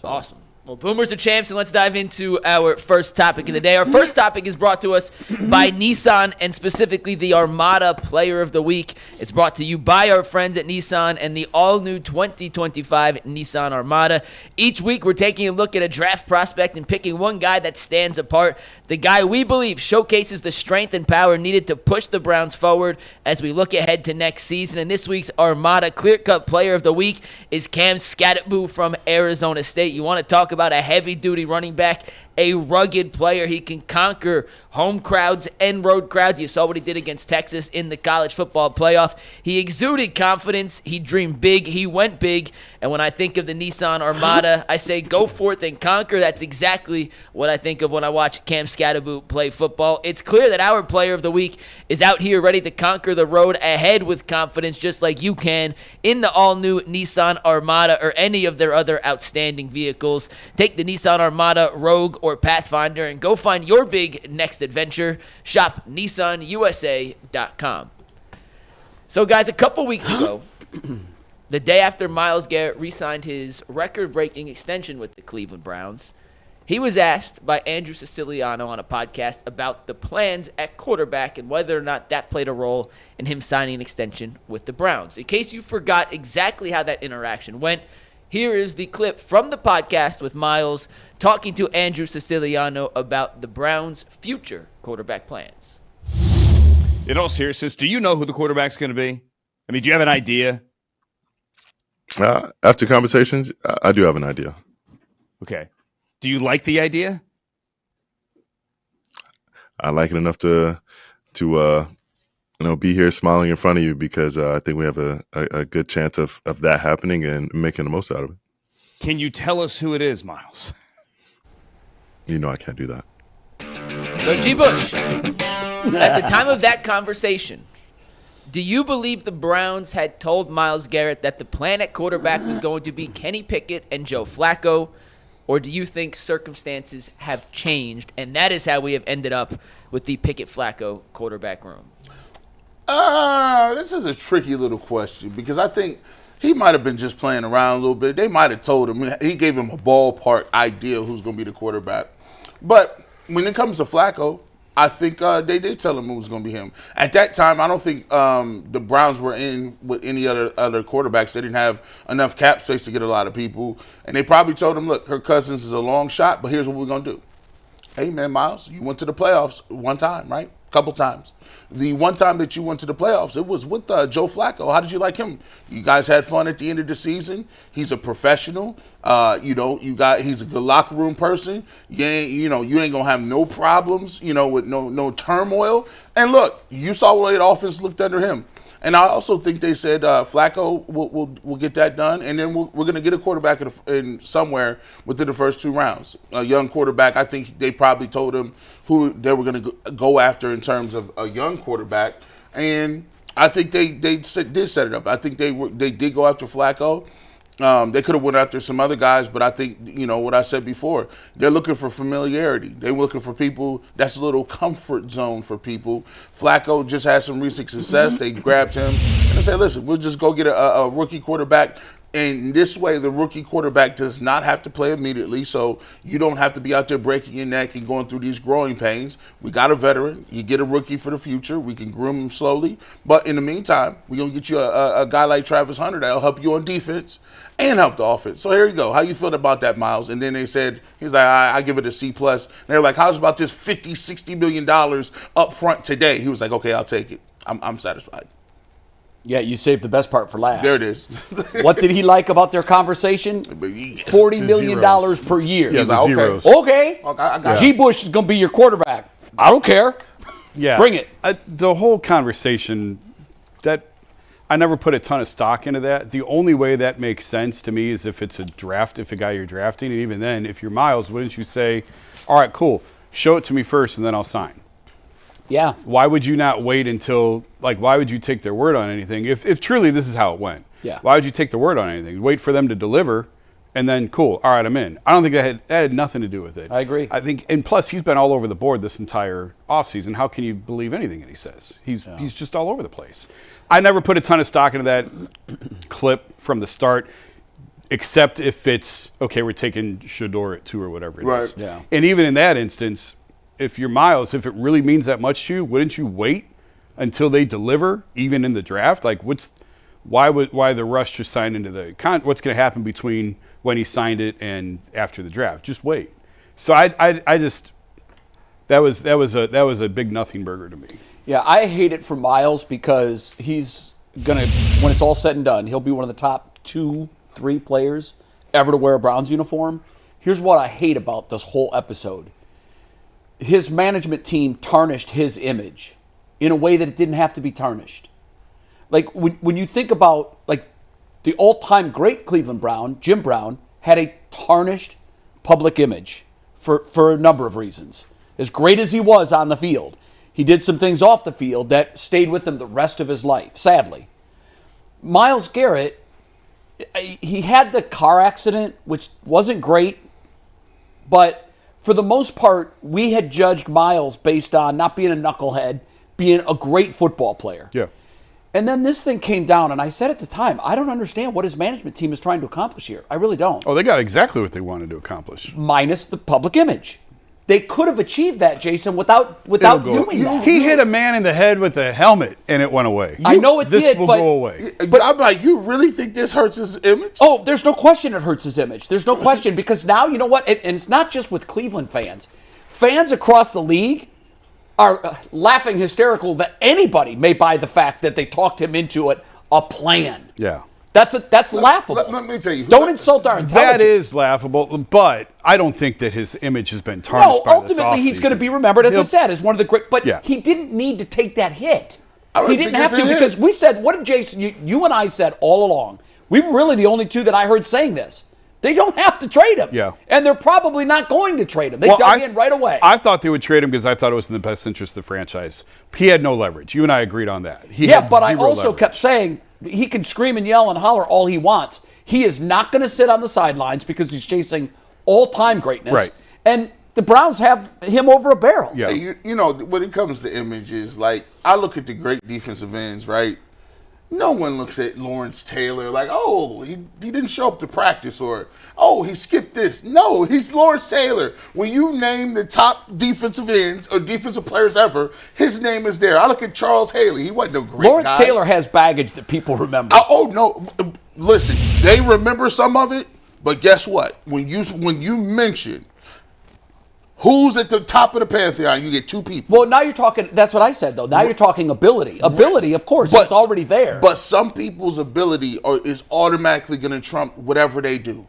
So. Awesome. Well, Boomers are champs, and let's dive into our first topic of the day. Our first topic is brought to us by Nissan, and specifically the Armada Player of the Week. It's brought to you by our friends at Nissan and the all-new 2025 Nissan Armada. Each week, we're taking a look at a draft prospect and picking one guy that stands apart, the guy we believe showcases the strength and power needed to push the Browns forward as we look ahead to next season. And this week's Armada clear-cut Player of the Week is Cam Skattebo from Arizona State. You want to talk about a heavy-duty running back, a rugged player. He can conquer home crowds and road crowds. You saw what he did against Texas in the college football playoff. He exuded confidence. He dreamed big. He went big. And when I think of the Nissan Armada, I say go forth and conquer. That's exactly what I think of when I watch Cam Skattebo play football. It's clear that our Player of the Week is out here ready to conquer the road ahead with confidence, just like you can in the all-new Nissan Armada or any of their other outstanding vehicles. Take the Nissan Armada, Rogue, or Pathfinder and go find your big next adventure. Shop NissanUSA.com. So, guys, a couple weeks ago, the day after Myles Garrett re-signed his record-breaking extension with the Cleveland Browns, he was asked by Andrew Siciliano on a podcast about the plans at quarterback and whether or not that played a role in him signing an extension with the Browns. In case you forgot exactly how that interaction went, here is the clip from the podcast with Myles talking to Andrew Siciliano about the Browns' future quarterback plans. In all seriousness, do you know who the quarterback's going to be? I mean, do you have an idea? After conversations, I do have an idea. Okay. Do you like the idea? I like it enough to be here smiling in front of you because I think we have a good chance of that happening and making the most out of it. Can you tell us who it is, Myles? You know I can't do that. So, G. Bush, at the time of that conversation, do you believe the Browns had told Myles Garrett that the plan at quarterback was going to be Kenny Pickett and Joe Flacco, or do you think circumstances have changed, and that is how we have ended up with the Pickett-Flacco quarterback room? This is a tricky little question because I think he might have been just playing around a little bit. They might have told him. He gave him a ballpark idea of who's going to be the quarterback. But when it comes to Flacco, I think they did tell him it was going to be him. At that time, I don't think the Browns were in with any other quarterbacks. They didn't have enough cap space to get a lot of people. And they probably told him, look, Kirk Cousins is a long shot, but here's what we're going to do. Hey, man, Myles, you went to the playoffs one time, right? Couple times. The one time that you went to the playoffs, it was with Joe Flacco. How did you like him? You guys had fun at the end of the season. He's a professional. He's a good locker room person. You ain't gonna have no problems. With no turmoil. And look, you saw what the offense looked under him. And I also think they said Flacco will get that done, and then we're going to get a quarterback in somewhere within the first 2 rounds. A young quarterback. I think they probably told him who they were going to go after in terms of a young quarterback, and I think they did set it up. I think they did go after Flacco. They could have went after some other guys, but I think, what I said before, they're looking for familiarity. They're looking for people, that's a little comfort zone for people. Flacco just had some recent success. They grabbed him and they said, listen, we'll just go get a rookie quarterback. And this way, the rookie quarterback does not have to play immediately, so you don't have to be out there breaking your neck and going through these growing pains. We got a veteran. You get a rookie for the future. We can groom him slowly. But in the meantime, we're going to get you a guy like Travis Hunter that will help you on defense and help the offense. So here you go. How you feel about that, Myles? And then they said, he's like, I give it a C+. And they're like, how's about this $50, $60 million up front today? He was like, okay, I'll take it. I'm satisfied. Yeah, you saved the best part for last. There it is. What did he like about their conversation? $40 million per year. Yes, okay. Zeros. Okay. I got G. Bush is going to be your quarterback. I don't care. Yeah. Bring it. The whole conversation, that I never put a ton of stock into that. The only way that makes sense to me is if it's a guy you're drafting. And even then, if you're Myles, wouldn't you say, all right, cool, show it to me first and then I'll sign? Yeah. Why would you not wait until, why would you take their word on anything? If truly this is how it went. Yeah. Why would you take the word on anything? Wait for them to deliver and then, cool, all right, I'm in. I don't think that had nothing to do with it. I agree. I think, and plus he's been all over the board this entire offseason. How can you believe anything that he says? He's just all over the place. I never put a ton of stock into that clip from the start. except if it's, okay, we're taking Shador at 2 or whatever it is. Yeah. And even in that instance, if you're Myles, if it really means that much to you, wouldn't you wait until they deliver, even in the draft? Like, why the rush to sign into the what's going to happen between when he signed it and after the draft? Just wait. So I just that was a big nothing burger to me. Yeah, I hate it for Myles because he's gonna, when it's all said and done, he'll be one of the top 2-3 players ever to wear a Browns uniform. Here's what I hate about this whole episode. His management team tarnished his image in a way that it didn't have to be tarnished. Like, when you think about, like, the all-time great Cleveland Brown, Jim Brown, had a tarnished public image for a number of reasons. As great as he was on the field, he did some things off the field that stayed with him the rest of his life, sadly. Myles Garrett, he had the car accident, which wasn't great, but for the most part, we had judged Myles based on not being a knucklehead, being a great football player. Yeah. And then this thing came down, and I said at the time, I don't understand what his management team is trying to accomplish here. I really don't. Oh, they got exactly what they wanted to accomplish. Minus the public image. They could have achieved that, Jason, without doing that. He hit a man in the head with a helmet, and it went away. I know it this did, will but go away. But I'm like, you really think this hurts his image? oh, there's no question it hurts his image. There's no question, because now, you know what? And it's not just with Cleveland fans. Fans across the league are laughing hysterical that anybody may buy the fact that they talked him into a plan. Yeah. That's laughable. Let me tell you. Don't insult our intelligence. That is laughable, but I don't think that his image has been tarnished No, by ultimately he's going to be remembered, as I said, as one of the great. But Yeah. he didn't need to take that hit. I don't He didn't think have it's to, a hit. because we said, what did Jason, you and I said all along, we were really the only two that I heard saying this. They don't have to trade him. Yeah. And they're probably not going to trade him. They dug in right away. I thought they would trade him because I thought it was in the best interest of the franchise. He had no leverage. You and I agreed on that. He Yeah, had but I zero also leverage. kept saying he can scream and yell and holler all he wants. He is not going to sit on the sidelines because he's chasing all-time greatness. Right. And the Browns have him over a barrel. Yeah. Hey, you know, when it comes to images, like, I look at the great defensive ends, right? No one looks at Lawrence Taylor like, oh, he didn't show up to practice, or, oh, he skipped this. No, he's Lawrence Taylor. When you name the top defensive ends or defensive players ever, his name is there. I look at Charles Haley. He wasn't a great Lawrence guy. Taylor has baggage that people remember. Oh, no. Listen, they remember some of it, but guess what? When you mention who's at the top of the pantheon, you get two people. Well, now you're talking, that's what I said, though. Now you're talking ability. Ability, of course, it's already there. But some people's ability is automatically going to trump whatever they do.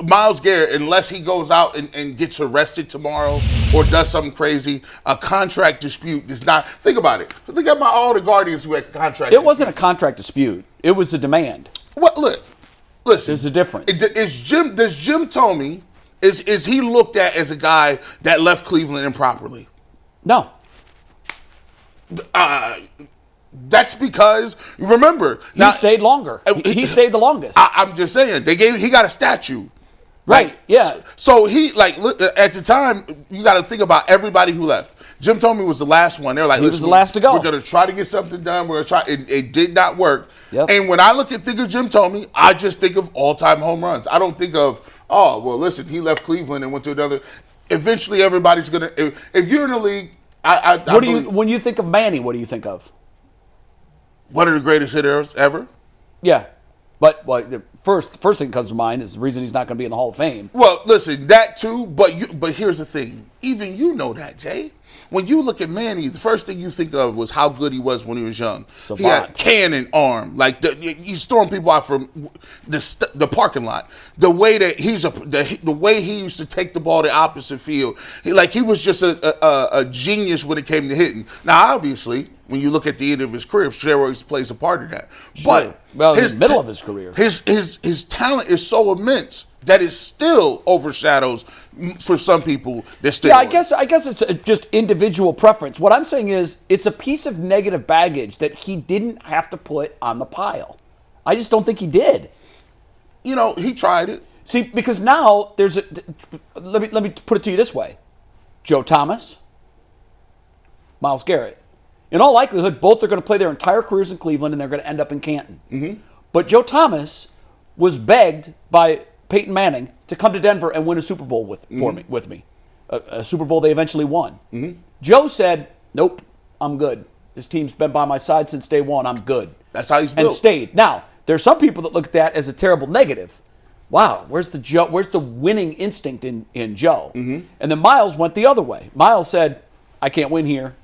Myles Garrett, unless he goes out and gets arrested tomorrow or does something crazy, a contract dispute does not. Think about it. Think about all the Guardians who had contract it wasn't a contract dispute. It was a demand. What? Look, listen. There's a difference. Does Jim Thome, is he looked at as a guy that left Cleveland improperly? No. That's because, remember. He stayed longer. He stayed the longest. I'm just saying, he got a statue. Right, Like, yeah. So he, like, look, at the time, you got to think about everybody who left. Jim Thome was the last one. They were like, He was the last to go. We're going to try to get something done. We're going to try. It did not work. Yep. And when I think of Jim Thome, I just think of all-time home runs. I don't think of, oh, well, listen, he left Cleveland and went to another. Eventually, everybody's going to, if you're in the league, When you think of Manny, what do you think of? One of the greatest hitters ever. Yeah. But the first thing that comes to mind is the reason he's not going to be in the Hall of Fame. Well, listen, that too, but here's the thing. Even you know that, Jay. When you look at Manny, the first thing you think of was how good he was when he was young. Savant. He had cannon arm, like he's throwing people out from the parking lot. The way that the way he used to take the ball the opposite field, he was just a genius when it came to hitting. Now, obviously, when you look at the end of his career, steroids plays a part of that. Sure. Well, in the middle of his career, his talent is so immense that it still overshadows for some people the steroids. Yeah, I guess it's just individual preference. What I'm saying is it's a piece of negative baggage that he didn't have to put on the pile. I just don't think he did. You know, he tried it. See, because now there's let me put it to you this way. Joe Thomas, Myles Garrett. In all likelihood, both are going to play their entire careers in Cleveland, and they're going to end up in Canton. Mm-hmm. But Joe Thomas was begged by Peyton Manning to come to Denver and win a Super Bowl with me. A Super Bowl they eventually won. Joe said, nope, I'm good. This team's been by my side since day one. I'm good. That's how he's built. And stayed. Now, there's some people that look at that as a terrible negative. Wow, where's the winning instinct in Joe? And then Myles went the other way. Myles said, I can't win here.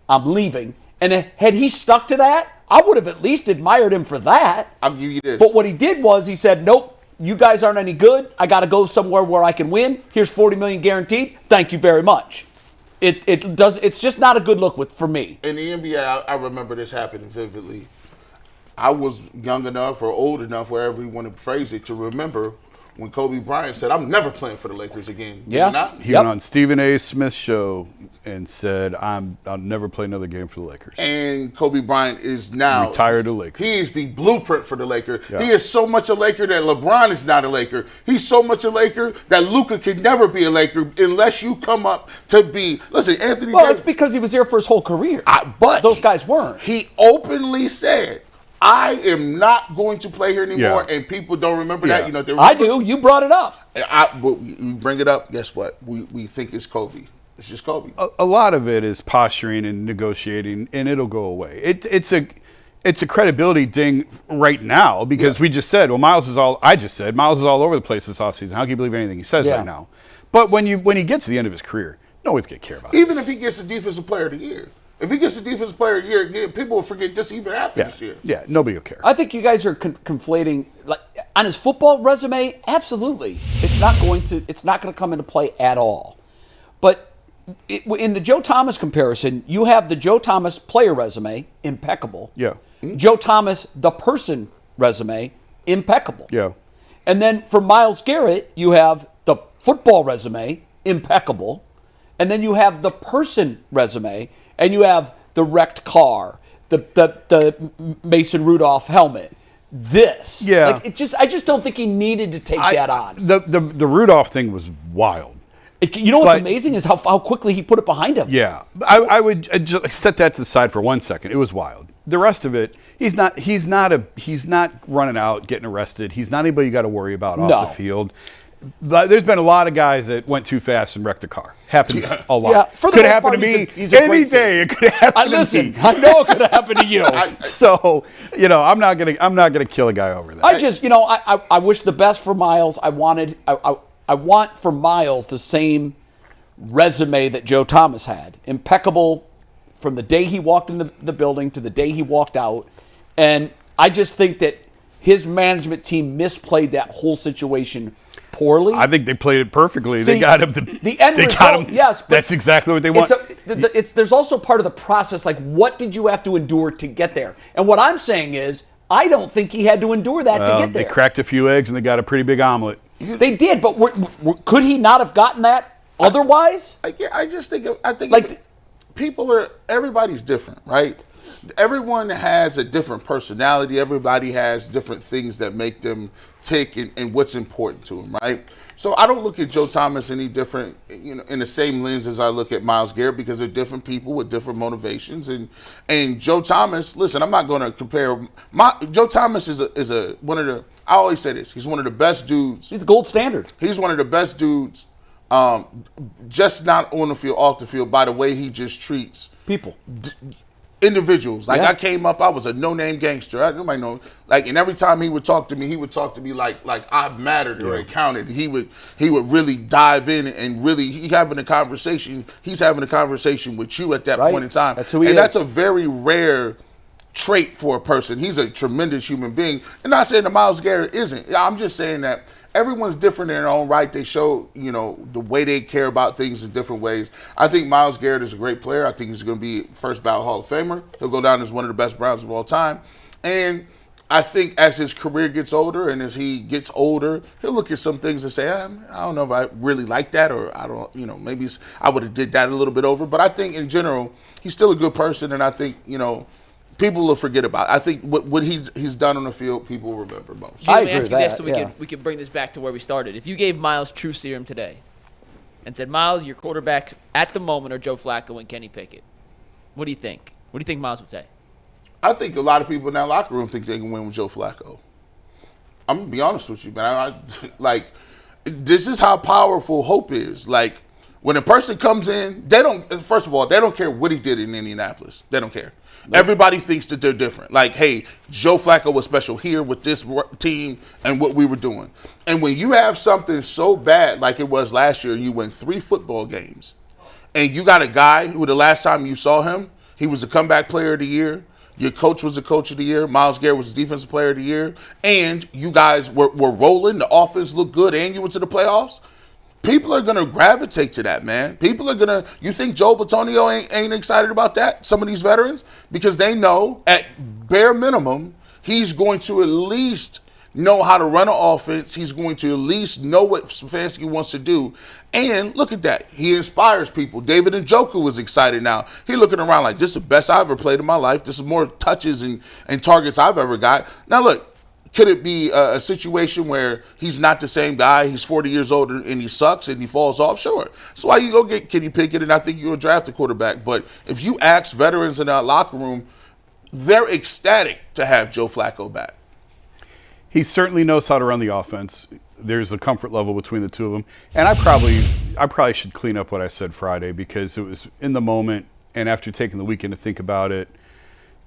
I'm leaving. And had he stuck to that, I would have at least admired him for that. I'll give you this. But what he did was he said, nope, you guys aren't any good. I got to go somewhere where I can win. Here's $40 million guaranteed. Thank you very much. It's just not a good look for me. In the NBA, I remember this happening vividly. I was young enough or old enough, wherever you want to phrase it, to remember when Kobe Bryant said, I'm never playing for the Lakers again. Did Yeah. he not? He went on Stephen A. Smith's show and said, I'll never play another game for the Lakers. And Kobe Bryant is now Retired to Lakers. He is the blueprint for the Laker. Yeah. He is so much a Laker that LeBron is not a Laker. He's so much a Laker that Luka could never be a Laker unless you come up to be. Listen, Anthony. Well, it's because he was there for his whole career. But those guys weren't. He openly said, I am not going to play here anymore, and people don't remember that. You know, I do. You brought it up. But we bring it up. Guess what? We think it's Kobe. It's just Kobe. A lot of it is posturing and negotiating, and it'll go away. It's a credibility ding right now because we just said, well, Myles is all over the place this offseason. How can you believe anything he says right now? But when he gets to the end of his career, no one's going to care about it. Even if he gets the Defensive Player of the Year. If he gets the Defensive Player of the Year again, people will forget this even happened this year. Yeah, nobody will care. I think you guys are conflating. Like on his football resume, absolutely, it's not going to come into play at all. But in the Joe Thomas comparison, you have the Joe Thomas player resume, impeccable. Yeah. Joe Thomas, the person resume, impeccable. Yeah. And then for Myles Garrett, you have the football resume, impeccable. And then you have the person resume, and you have the wrecked car, the Mason Rudolph helmet. This. Yeah. Like I just don't think he needed to take that on. The Rudolph thing was wild. You know what's amazing is how quickly he put it behind him. Yeah. I would just set that to the side for 1 second. It was wild. The rest of it, he's not running out, getting arrested. He's not anybody you got to worry about off the field. But there's been a lot of guys that went too fast and wrecked a car. Happens a lot. Yeah, for the could most happen part, to me he's a any great day. It could happen to me. I know it could happen to you. So I'm not gonna kill a guy over that. I wish the best for Myles. I want for Myles the same resume that Joe Thomas had. Impeccable from the day he walked in the building to the day he walked out. And I just think that his management team misplayed that whole situation poorly. I think they played it perfectly. They got him. The end result, yes. But that's exactly what they want. There's also part of the process, like what did you have to endure to get there? And what I'm saying is, I don't think he had to endure that to get there. They cracked a few eggs and they got a pretty big omelet. They did, but could he not have gotten that otherwise? I think everybody's different, right? Everyone has a different personality. Everybody has different things that make them tick and what's important to them, right? So I don't look at Joe Thomas any different, in the same lens as I look at Myles Garrett because they're different people with different motivations. And Joe Thomas, listen, I'm not going to compare. Joe Thomas is one of the. I always say this. He's one of the best dudes. He's the gold standard. He's one of the best dudes. Just not on the field, off the field, by the way he just treats people. Individuals. Like I came up, I was a no-name gangster. Nobody know. Like, and every time he would talk to me like I mattered or it counted. He would really dive in and really he's having a conversation with you at that point in time. That's who he is. And that's a very rare trait for a person. He's a tremendous human being. And not saying that Myles Garrett isn't. I'm just saying that everyone's different in their own right. They show, the way they care about things in different ways. I think Myles Garrett is a great player. I think he's going to be first ballot Hall of Famer. He'll go down as one of the best Browns of all time. And I think as his career gets older and as he gets older, he'll look at some things and say, I don't know if I really like that or I don't, maybe I would have did that a little bit over. But I think in general, he's still a good person. And I think, people will forget about it. I think what he's done on the field, people will remember most. Let me ask you this so we can bring this back to where we started. If you gave Myles true serum today and said, Myles, your quarterback at the moment are Joe Flacco and Kenny Pickett, what do you think? What do you think Myles would say? I think a lot of people in that locker room think they can win with Joe Flacco. I'm gonna be honest with you, man. Like, this is how powerful hope is. Like, when a person comes in, they don't. First of all, they don't care what he did in Indianapolis. They don't care. Nope. Everybody thinks that they're different. Like, hey, Joe Flacco was special here with this team and what we were doing. And when you have something so bad like it was last year, and you win 3 football games, and you got a guy who the last time you saw him, he was a comeback player of the year. Your coach was the coach of the year. Myles Garrett was the defensive player of the year. And you guys were rolling. The offense looked good, and you went to the playoffs. People are going to gravitate to that, man. People are going to – you think Joe Bitonio ain't excited about that, some of these veterans? Because they know at bare minimum he's going to at least know how to run an offense. He's going to at least know what Stefanski wants to do. And look at that. He inspires people. David Njoku was excited now. He's looking around like, this is the best I've ever played in my life. This is more touches and targets I've ever got. Now, look. Could it be a situation where he's not the same guy, he's 40 years old and he sucks and he falls off? Sure. That's why you go get Kenny Pickett, and I think you'll draft a quarterback. But if you ask veterans in that locker room, they're ecstatic to have Joe Flacco back. He certainly knows how to run the offense. There's a comfort level between the two of them. And I probably should clean up what I said Friday, because it was in the moment, and after taking the weekend to think about it,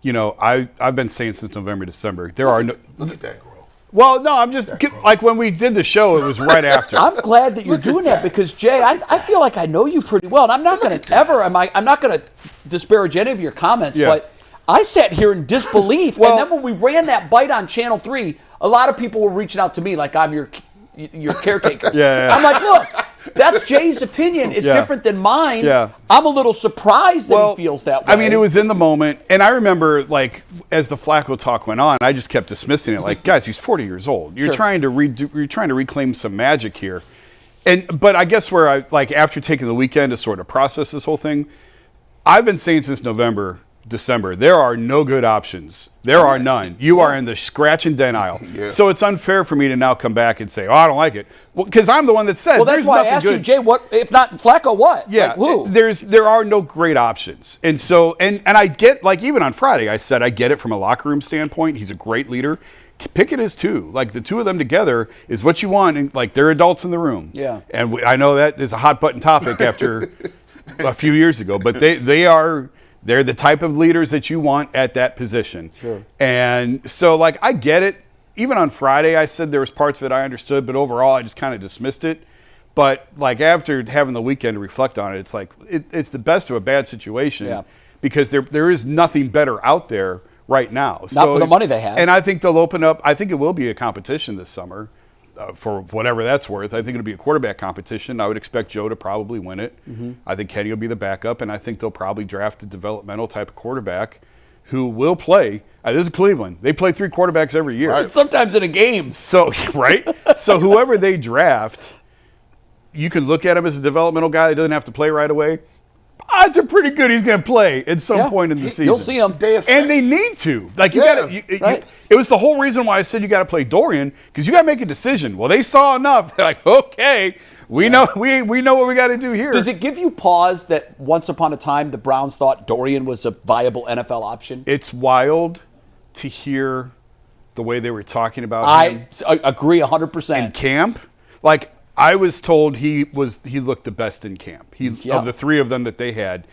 you know, I've been saying since November, December, Look at that growth. Well, no, I'm just like when we did the show, it was right after. I'm glad that you're doing that because, Jay, I feel like I know you pretty well, and I'm not going to ever. I'm not going to disparage any of your comments, but I sat here in disbelief, and then when we ran that bite on Channel 3, a lot of people were reaching out to me like I'm your caretaker. I'm like, look. That's Jay's opinion. It's different than mine. Yeah. I'm a little surprised that he feels that way. I mean, it was in the moment. And I remember, like, as the Flacco talk went on, I just kept dismissing it. Like, guys, he's 40 years old. You're trying to reclaim some magic here. But I guess where I, like, after taking the weekend to sort of process this whole thing, I've been saying since November, December, there are no good options. There are none. You are in the scratch and dent aisle. So it's unfair for me to now come back and say, oh, I don't like it. Well, because I'm the one that said, that's why I asked you, Jay, what, if not Flacco, what? Yeah, like, who? There are no great options. And so, and I get, like, even on Friday, I said, I get it from a locker room standpoint. He's a great leader. Pickett is too. Like, the two of them together is what you want. And, like, they're adults in the room. Yeah. And I know that is a hot button topic after a few years ago, but they're the type of leaders that you want at that position. Sure. And so, like, I get it. Even on Friday, I said there was parts of it I understood, but overall, I just kind of dismissed it. But, like, after having the weekend to reflect on it, it's like it's the best of a bad situation because there is nothing better out there right now. Not for the money they have. And I think they'll open up. I think it will be a competition this summer. For whatever that's worth. I think it'll be a quarterback competition. I would expect Joe to probably win it. I think Kenny will be the backup, and I think they'll probably draft a developmental type of quarterback who will play. This is Cleveland. They play 3 quarterbacks every year. Right. Sometimes in a game. So, right? So whoever they draft, you can look at him as a developmental guy that doesn't have to play right away. Odds are pretty good he's going to play at some point in the season. You'll see him. And they need to. Like, you got to. It was the whole reason why I said you got to play Dorian, because you got to make a decision. Well, they saw enough. They're like, okay, we know we know what we got to do here. Does it give you pause that once upon a time the Browns thought Dorian was a viable NFL option? It's wild to hear the way they were talking about him. I agree 100%. In camp, like, I was told he looked the best in camp. Of the 3 of them that they had,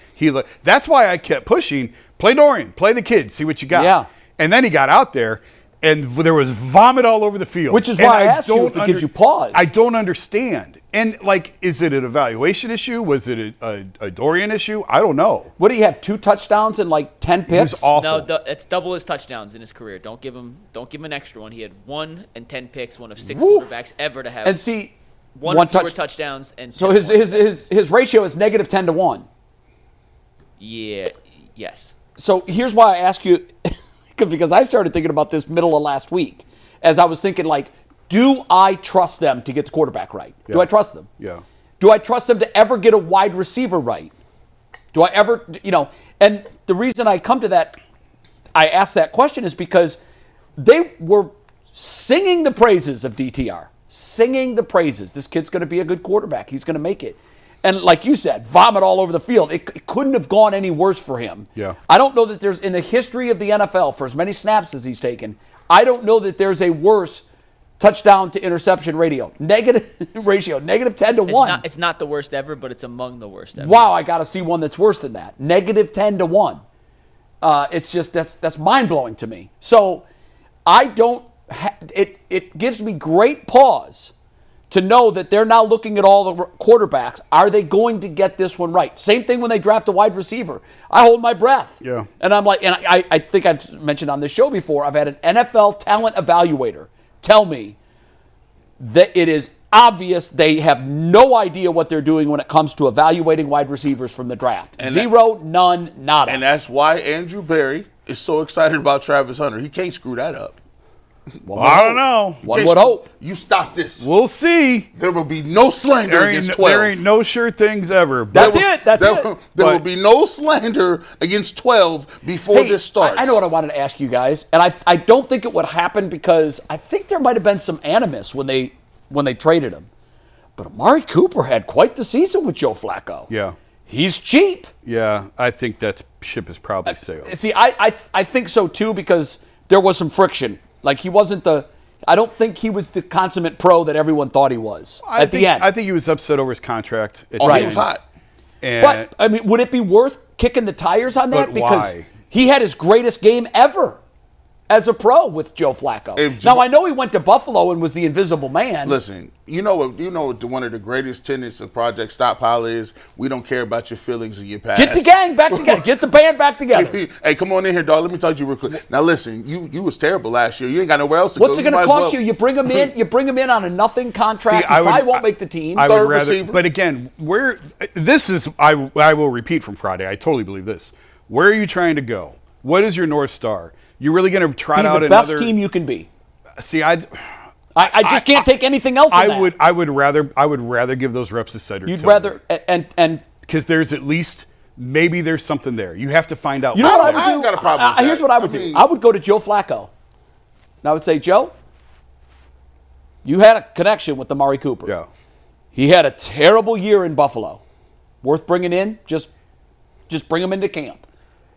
that's why I kept pushing. Play Dorian, play the kid, see what you got. Yeah. And then he got out there, and there was vomit all over the field. Which is why I asked you if it gives you pause. I don't understand. And, like, is it an evaluation issue? Was it a Dorian issue? I don't know. What do you have? 2 touchdowns and like 10 picks? It was awful. No, it's double his touchdowns in his career. Don't give him an extra one. He had 1 and 10 picks, one of 6 quarterbacks ever to have. And see. One fewer touchdowns and so his ratio is negative 10 to 1. Yeah. Yes. So here's why I ask you, because I started thinking about this middle of last week, as I was thinking, like, do I trust them to get the quarterback right? Do I trust them? Yeah. Do I trust them to ever get a wide receiver right? Do I ever, And the reason I come to that, I ask that question is because they were singing the praises of DTR. Singing the praises. This kid's going to be a good quarterback. He's going to make it. And like you said, vomit all over the field. It couldn't have gone any worse for him. Yeah. I don't know that there's, in the history of the NFL, for as many snaps as he's taken, I don't know that there's a worse touchdown to interception ratio, negative 10 to 1. It's not the worst ever, but it's among the worst ever. Wow, I got to see one that's worse than that. Negative 10 to 1. It's just that's mind-blowing to me. So I don't it gives me great pause to know that they're now looking at all the quarterbacks. Are they going to get this one right? Same thing when they draft a wide receiver. I hold my breath. Yeah. And I'm like, and I think I've mentioned on this show before, I've had an NFL talent evaluator tell me that it is obvious they have no idea what they're doing when it comes to evaluating wide receivers from the draft. Zero, none, nada. And that's why Andrew Berry is so excited about Travis Hunter. He can't screw that up. I don't know. One would hope. You stop this. We'll see. There will be no slander against 12. There ain't no sure things ever. That's it. There will be no slander against 12 before this starts. I know what I wanted to ask you guys, and I don't think it would happen because I think there might have been some animus when they traded him. But Amari Cooper had quite the season with Joe Flacco. Yeah. He's cheap. Yeah, I think that ship is probably sailed. See, I think so too because there was some friction. Like he wasn't I don't think he was the consummate pro that everyone thought he was at the end. I think he was upset over his contract. He was hot. But, I mean, would it be worth kicking the tires on that? But Because why? he had his greatest game ever as a pro with Joe Flacco. Now, I know he went to Buffalo and was the invisible man. Listen, you know what one of the greatest tenets of Project Stockpile is? We don't care about your feelings and your past. Get the gang back together. Get the band back together. Hey, come on in here, dog. Let me talk to you real quick. Now, listen, you was terrible last year. You ain't got nowhere else to go. What's it going to cost you? You bring him in. You bring him in on a nothing contract. See, he probably won't make the team. I Third would rather, receiver. but again, I will repeat from Friday. I totally believe this. Where are you trying to go? What is your North Star? You're really going to trot out the another best team you can be. See, I just can't take anything else than that. I would rather give those reps to Cedric. You'd Tillman. rather and because there's at least maybe there's something there. You have to find out. you know what I I would ain't do? got a problem with that. Here's what I would do. I would go to Joe Flacco. And I would say, Joe, you had a connection with Amari Cooper. Yeah. He had a terrible year in Buffalo. Worth bringing in? Just bring him into camp.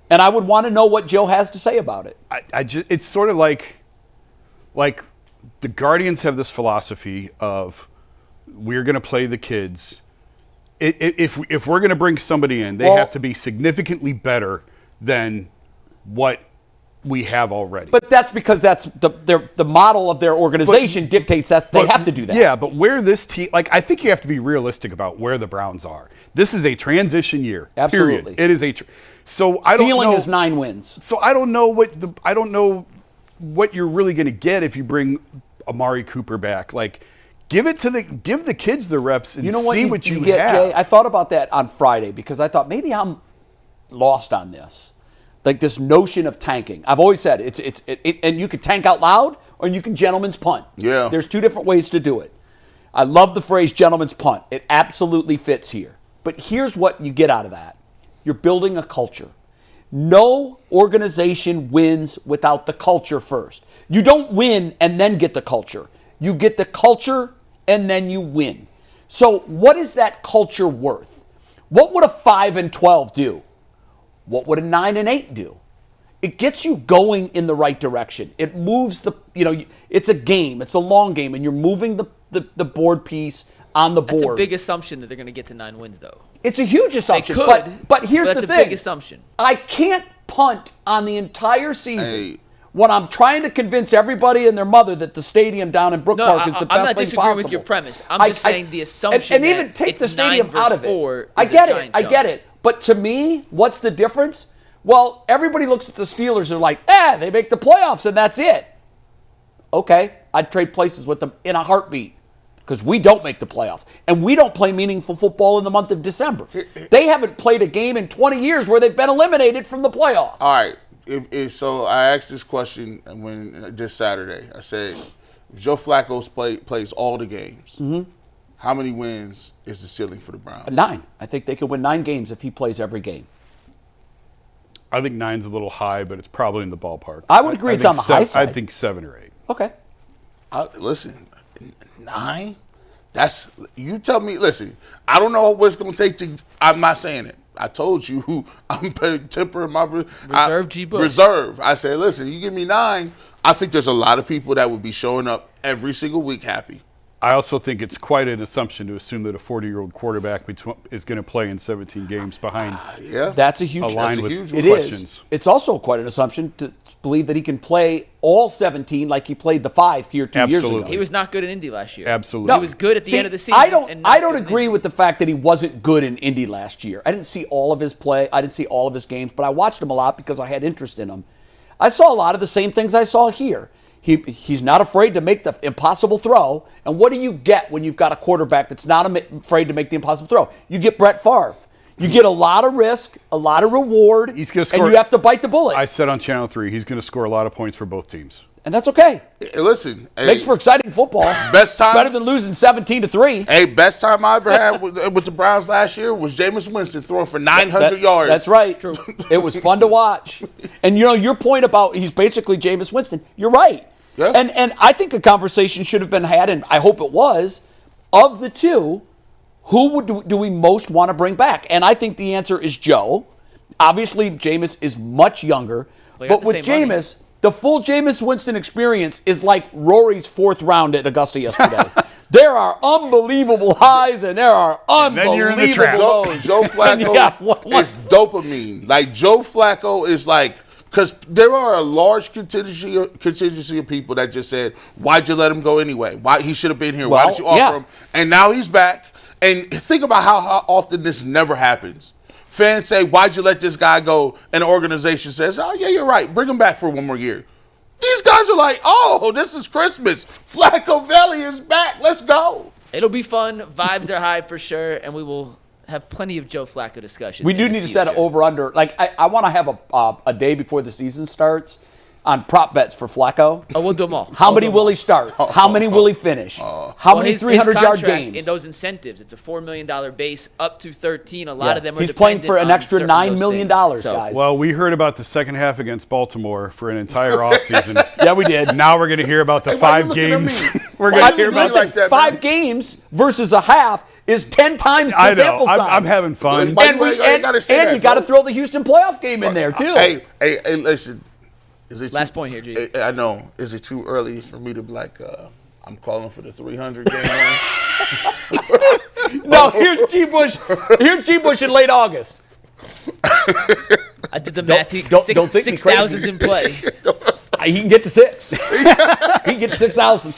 And I would want to know what Joe has to say about it. It's sort of like the Guardians have this philosophy of we're going to play the kids. If we're going to bring somebody in, they have to be significantly better than what we have already. But that's because that's the model of their organization dictates that they have to do that. Yeah, but where this team, I think you have to be realistic about where the Browns are. This is a transition year. Absolutely. Period. It is so I don't know. Ceiling is 9 wins. So I don't know what you're really going to get if you bring Amari Cooper back. Give the kids the reps and see what you get, have. Jay, I thought about that on Friday because I thought maybe I'm lost on this. Like this notion of tanking. I've always said and you can tank out loud or you can gentleman's punt. Yeah. There's 2 different ways to do it. I love the phrase gentleman's punt. It absolutely fits here. But here's what you get out of that. You're building a culture. No organization wins without the culture first. You don't win and then get the culture. You get the culture and then you win. So what is that culture worth? What would a 5-12 do? What would a 9-8 do? It gets you going in the right direction. It moves it's a game. It's a long game, and you're moving the board piece on the board. That's a big assumption that they're going to get to 9 wins, though. It's a huge assumption. They could, but here's that's the a thing. big assumption. I can't punt on the entire season Hey. when I'm trying to convince everybody and their mother that the stadium down in Brook Park is the best I'm not thing disagreeing possible. with your premise. I'm just saying the assumption and even that take it's the stadium 9 out of versus 4 it. I is a get it. giant I jump. get it. But to me, what's the difference? Well, everybody looks at the Steelers and like, they make the playoffs and that's it. Okay, I'd trade places with them in a heartbeat because we don't make the playoffs. And we don't play meaningful football in the month of December. They haven't played a game in 20 years where they've been eliminated from the playoffs. All right. If so, I asked this question this Saturday. I said, if Joe Flacco plays all the games, how many wins is the ceiling for the Browns? 9. I think they could win 9 games if he plays every game. I think 9's a little high, but it's probably in the ballpark. I would agree it's on the high side. I think 7 or 8. Okay. Listen, 9? You tell me. Listen, I don't know what it's going to take to. I'm not saying it. I told you I'm tempering my Reserve G Book. reserve. I said, listen, you give me 9, I think there's a lot of people that would be showing up every single week happy. I also think it's quite an assumption to assume that a 40-year-old quarterback is going to play in 17 games behind. Yeah, That's a huge Aligned that's a with huge- questions. It is. It's also quite an assumption to believe that he can play all 17 like he played the 5 here 2 years Absolutely. ago. He was not good in Indy last year. Absolutely. He was good at the See, end of the season. I don't. and not I don't good in agree Indy. with the fact that he wasn't good in Indy last year. I didn't see all of his play. I didn't see all of his games, but I watched him a lot because I had interest in him. I saw a lot of the same things I saw here. He's not afraid to make the impossible throw. And what do you get when you've got a quarterback that's not afraid to make the impossible throw? You get Brett Favre. You get a lot of risk, a lot of reward, He's gonna score- and you have to bite the bullet. I said on Channel 3, he's going to score a lot of points for both teams. And that's okay. Hey, listen, Makes for exciting football. Best time- Better than losing 17-3. Hey, best time I ever had with the Browns last year was Jameis Winston throwing for 900 yards. That's right. It was fun to watch. And your point about he's basically Jameis Winston, you're right. Yeah. And I think a conversation should have been had, and I hope it was, of the two, who do we most want to bring back? And I think the answer is Joe. Obviously, Jameis is much younger. They got But the with same money. Jameis, the full Jameis Winston experience is like Rory's 4th round at Augusta yesterday. There are unbelievable highs and there are then you're in the trap. unbelievable lows. Joe Flacco Yeah, what- is dopamine. Like Joe Flacco is like, because there are a large contingency of people that just said, "Why'd you let him go anyway? Why he should have been here? Why Well, did you offer yeah. him?" And now he's back. And think about how often this never happens. Fans say, "Why'd you let this guy go?" And the organization says, "Oh yeah, you're right. Bring him back for one more year." These guys are like, "Oh, this is Christmas. Flacco Valley is back. Let's go." It'll be fun. Vibes are high for sure, and we will have plenty of Joe Flacco discussions. We in do the need to set an future. over-under. Like, I want to have a day before the season starts on prop bets for Flacco. Oh, we'll do them all. How We'll many do 'em will all. he start? How many will he finish? How Well, many his 300-yard contract games? in those incentives? It's a $4 million base up to 13. A lot of them are He's playing dependent for an on extra certain of $9 those million, things. So, guys. Well, we heard about the second half against Baltimore for an entire offseason. Yeah, we did. Now we're going to hear about the Hey, why you 5 looking at games. me? We're Why going you to hear looking at about me like that, 5 man? games versus a half is 10 times the I know. sample size. I'm having fun. Why And, you gotta say that, you got to bro? throw the Houston playoff game in there, too. Hey, listen. Is it Last point here, G. I know. Is it too early for me to be like, I'm calling for the 300 game win? No, here's G. Bush. Here's G. Bush in late August. I did the math. don't think me 6,000's in play. He can get to 6. He can get to 6,000.